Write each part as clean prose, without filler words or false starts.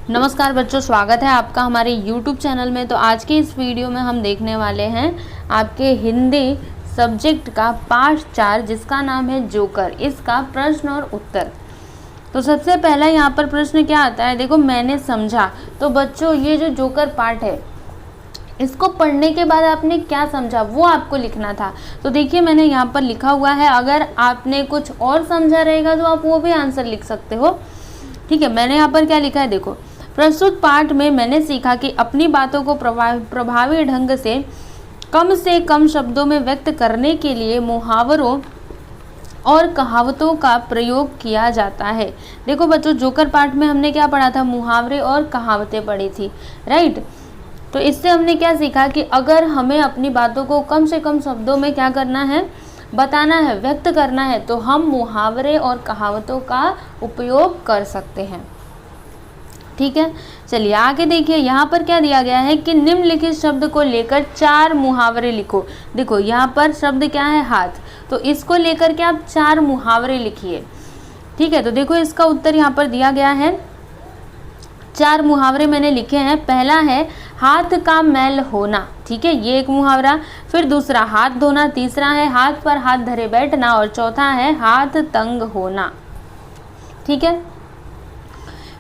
नमस्कार बच्चों, स्वागत है आपका हमारे YouTube चैनल में। तो आज के इस वीडियो में हम देखने वाले हैं आपके हिंदी सब्जेक्ट का पार्ट 4 जिसका नाम है जोकर, इसका प्रश्न और उत्तर। तो सबसे पहला यहाँ पर प्रश्न क्या आता है, देखो मैंने समझा। तो बच्चों ये जो जोकर पार्ट है इसको पढ़ने के बाद आपने क्या समझा वो आपको लिखना था। तो देखिए मैंने यहाँ पर लिखा हुआ है, अगर आपने कुछ और समझा रहेगा तो आप वो भी आंसर लिख सकते हो। ठीक है, मैंने यहाँ पर क्या लिखा है देखो, प्रस्तुत पाठ में मैंने सीखा कि अपनी बातों को प्रभावी ढंग से कम शब्दों में व्यक्त करने के लिए मुहावरों और कहावतों का प्रयोग किया जाता है। देखो बच्चों, जोकर पाठ में हमने क्या पढ़ा था, मुहावरे और कहावतें पढ़ी थी, राइट। तो इससे हमने क्या सीखा कि अगर हमें अपनी बातों को कम से कम शब्दों में क्या करना है, बताना है, व्यक्त करना है, तो हम मुहावरे और कहावतों का उपयोग कर सकते हैं। ठीक है, चलिए आगे देखिए, यहाँ पर क्या दिया गया है कि निम्नलिखित शब्द को लेकर 4 मुहावरे लिखो। देखो यहाँ पर शब्द क्या है, हाथ, तो इसको लेकर के आप 4 मुहावरे लिखिए। ठीक है, तो देखो इसका उत्तर यहाँ पर दिया गया है। 4 मुहावरे मैंने लिखे हैं। पहला है हाथ का मैल होना, ठीक है, ये एक मुहावरा। फिर दूसरा हाथ धोना, तीसरा है हाथ पर हाथ धरे बैठना और चौथा है हाथ तंग होना। ठीक है,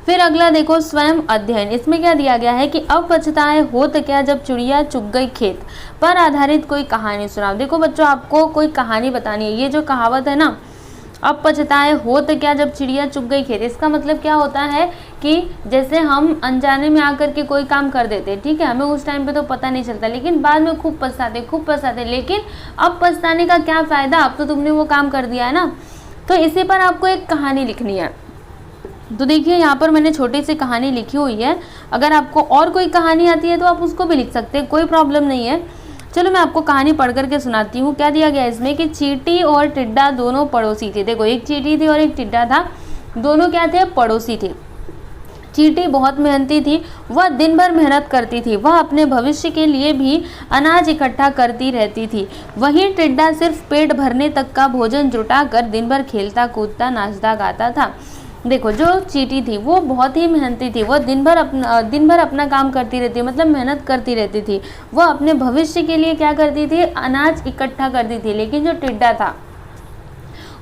फिर अगला देखो स्वयं अध्ययन। इसमें क्या दिया गया है कि अब पछताए होत क्या जब चिड़िया चुग गई खेत, पर आधारित कोई कहानी सुनाओ। देखो बच्चों, आपको कोई कहानी बतानी है। ये जो कहावत है ना, अब पछताए होत क्या जब चिड़िया चुग गई खेत, इसका मतलब क्या होता है कि जैसे हम अनजाने में आकर के कोई काम कर देते, ठीक है, हमें उस टाइम पे तो पता नहीं चलता, लेकिन बाद में खूब पछताते, लेकिन अब पछताने का क्या फ़ायदा, अब तो तुमने वो काम कर दिया है ना। तो इसी पर आपको एक कहानी लिखनी है। तो देखिए यहाँ पर मैंने छोटी सी कहानी लिखी हुई है। अगर आपको और कोई कहानी आती है तो आप उसको भी लिख सकते हैं, कोई प्रॉब्लम नहीं है। चलो मैं आपको कहानी पढ़ करके सुनाती हूँ। क्या दिया गया इसमें कि चींटी और टिड्डा दोनों पड़ोसी थे। देखो एक चींटी थी और एक टिड्डा था, दोनों क्या थे, पड़ोसी थे। चींटी बहुत मेहनती थी, वह दिन भर मेहनत करती थी, वह अपने भविष्य के लिए भी अनाज इकट्ठा करती रहती थी। वहीं टिड्डा सिर्फ पेट भरने तक का भोजन जुटा कर दिन भर खेलता कूदता नाचता गाता था। देखो जो चींटी थी वो बहुत ही मेहनती थी, वह दिन भर अपना काम करती रहती, मतलब मेहनत करती रहती थी। वह अपने भविष्य के लिए क्या करती थी, अनाज इकट्ठा करती थी। लेकिन जो टिड्डा था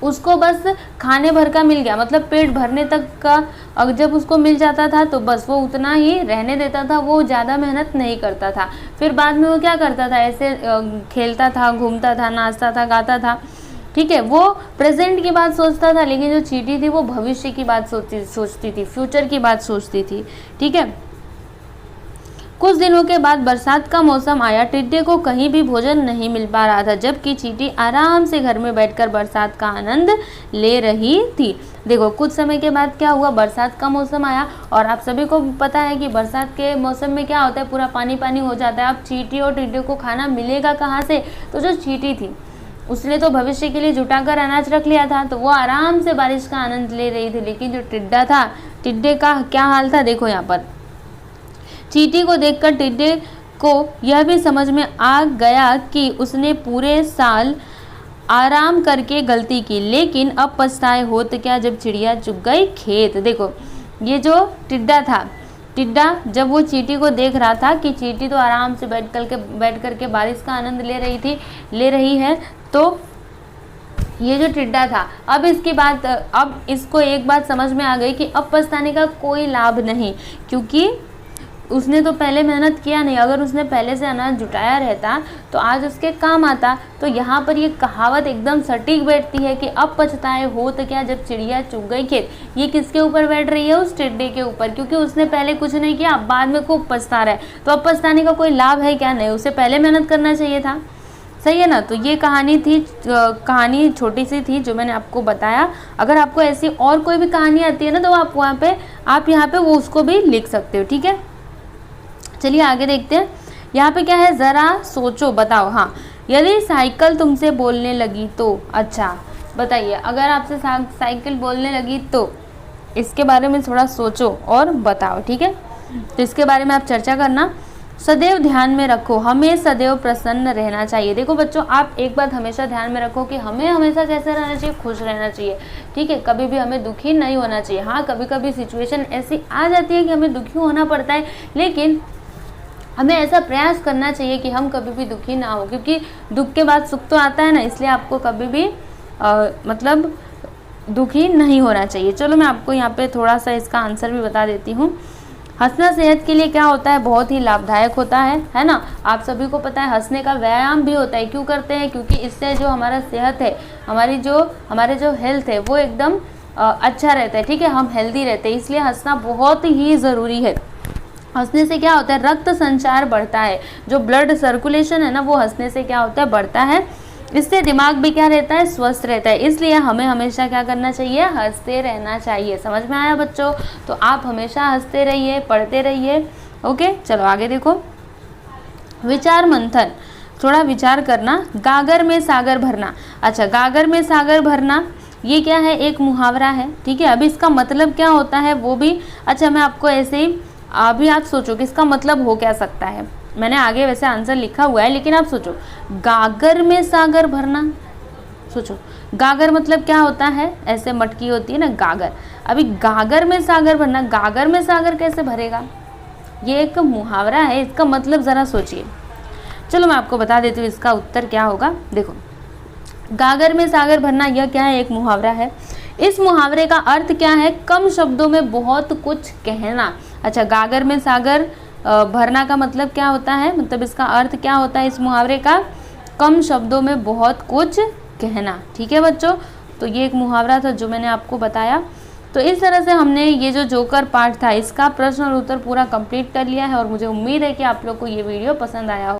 उसको बस खाने भर का मिल गया, मतलब पेट भरने तक का अब जब उसको मिल जाता था तो बस वो उतना ही रहने देता था, वो ज़्यादा मेहनत नहीं करता था। फिर बाद में वो क्या करता था, ऐसे खेलता था, घूमता था, नाचता था, गाता था। ठीक है, वो प्रेजेंट की बात सोचता था, लेकिन जो चींटी थी वो भविष्य की बात सोचती थी, फ्यूचर की बात सोचती थी। ठीक है, कुछ दिनों के बाद बरसात का मौसम आया। टिड्डे को कहीं भी भोजन नहीं मिल पा रहा था, जबकि चींटी आराम से घर में बैठकर बरसात का आनंद ले रही थी। देखो कुछ समय के बाद क्या हुआ, बरसात का मौसम आया और आप सभी को पता है कि बरसात के मौसम में क्या होता है, पूरा पानी पानी हो जाता है। अब चींटी और टिड्डे को खाना मिलेगा कहाँ से, तो जो चींटी थी उसने तो भविष्य के लिए जुटाकर अनाज रख लिया था, तो वो आराम से बारिश का आनंद ले रही थी। लेकिन जो टिड्डा था, टिड्डे का क्या हाल था, देखो यहाँ पर चींटी को देखकर टिड्डे को यह भी समझ में आ गया कि उसने पूरे साल आराम करके गलती की, लेकिन अब पछताए होत क्या जब चिड़िया चुग गई खेत। देखो ये जो टिड्डा था, टिड्डा जब वो चींटी को देख रहा था कि चींटी तो आराम से बैठ करके बारिश का आनंद ले रही है, तो ये जो टिड्डा था अब इसको एक बात समझ में आ गई कि अब पछताने का कोई लाभ नहीं, क्योंकि उसने तो पहले मेहनत किया नहीं। अगर उसने पहले से अनाज जुटाया रहता तो आज उसके काम आता। तो यहाँ पर ये कहावत एकदम सटीक बैठती है कि अब पछताए होत क्या जब चिड़िया चुग गई खेत। ये किसके ऊपर बैठ रही है, उस टिड्डे के ऊपर, क्योंकि उसने पहले कुछ नहीं किया, अब बाद में खूब पछता रहा है। तो अब पछताने का कोई लाभ है क्या, नहीं, उसे पहले मेहनत करना चाहिए था। सही है ना। तो ये कहानी छोटी सी थी जो मैंने आपको बताया। अगर आपको ऐसी और कोई भी कहानी आती है ना, तो आप यहाँ पे वो उसको भी लिख सकते हो। ठीक है, चलिए आगे देखते हैं। यहाँ पे क्या है, जरा सोचो बताओ। हाँ, यदि साइकिल तुमसे बोलने लगी तो, अच्छा बताइए, अगर आपसे साइकिल बोलने लगी तो इसके बारे में थोड़ा सोचो और बताओ। ठीक है, तो इसके बारे में आप चर्चा करना। सदैव ध्यान में रखो, हमें सदैव प्रसन्न रहना चाहिए। देखो बच्चों, आप एक बात हमेशा ध्यान में रखो कि हमें हमेशा कैसे रहना चाहिए, खुश रहना चाहिए। ठीक है, कभी भी हमें दुखी नहीं होना चाहिए। हाँ, कभी कभी सिचुएशन ऐसी आ जाती है कि हमें दुखी होना पड़ता है, लेकिन हमें ऐसा प्रयास करना चाहिए कि हम कभी भी दुखी ना हो, क्योंकि दुख के बाद सुख तो आता है ना, इसलिए आपको कभी भी मतलब दुखी नहीं होना चाहिए। चलो मैं आपको यहाँ पे थोड़ा सा इसका आंसर भी बता देती हूँ। हंसना सेहत के लिए क्या होता है, बहुत ही लाभदायक होता है ना। आप सभी को पता है हंसने का व्यायाम भी होता है। क्यों करते हैं, क्योंकि इससे जो हमारा सेहत है, हमारे जो हेल्थ है वो एकदम अच्छा रहता है। ठीक है, हम हेल्दी रहते हैं, इसलिए हंसना बहुत ही ज़रूरी है। हंसने से क्या होता है, रक्त संचार बढ़ता है, जो ब्लड सर्कुलेशन है ना वो हंसने से क्या होता है, बढ़ता है। इससे दिमाग भी क्या रहता है, स्वस्थ रहता है। इसलिए हमें हमेशा क्या करना चाहिए, हंसते रहना चाहिए। समझ में आया बच्चों? तो आप हमेशा हंसते रहिए, पढ़ते रहिए। ओके, चलो आगे देखो। विचार मंथन, थोड़ा विचार करना। गागर में सागर भरना। अच्छा, गागर में सागर भरना ये क्या है, एक मुहावरा है। ठीक है, अभी इसका मतलब क्या होता है वो भी, अच्छा मैं आपको ऐसे ही, अभी आप सोचो कि इसका मतलब हो क्या सकता है। मैंने आगे वैसे आंसर लिखा हुआ है, लेकिन आप सोचो गागर में सागर भरना। सोचो गागर मतलब क्या होता है, ऐसे मटकी होती है ना गागर। अभी गागर में सागर भरना, गागर में सागर कैसे भरेगा, ये एक मुहावरा है, इसका मतलब ज़रा सोचिए। चलो मैं आपको बता देती हूँ इसका उत्तर क्या होगा। देखो, गागर में सागर भरना यह क्या है, एक मुहावरा है। इस मुहावरे का अर्थ क्या है, कम शब्दों में बहुत कुछ कहना। अच्छा, गागर में सागर भरना का मतलब क्या होता है, मतलब इसका अर्थ क्या होता है इस मुहावरे का, कम शब्दों में बहुत कुछ कहना। ठीक है बच्चों, तो ये एक मुहावरा था जो मैंने आपको बताया। तो इस तरह से हमने ये जो जोकर पार्ट था इसका प्रश्न और उत्तर पूरा कंप्लीट कर लिया है, और मुझे उम्मीद है कि आप लोग को ये वीडियो पसंद आया हो।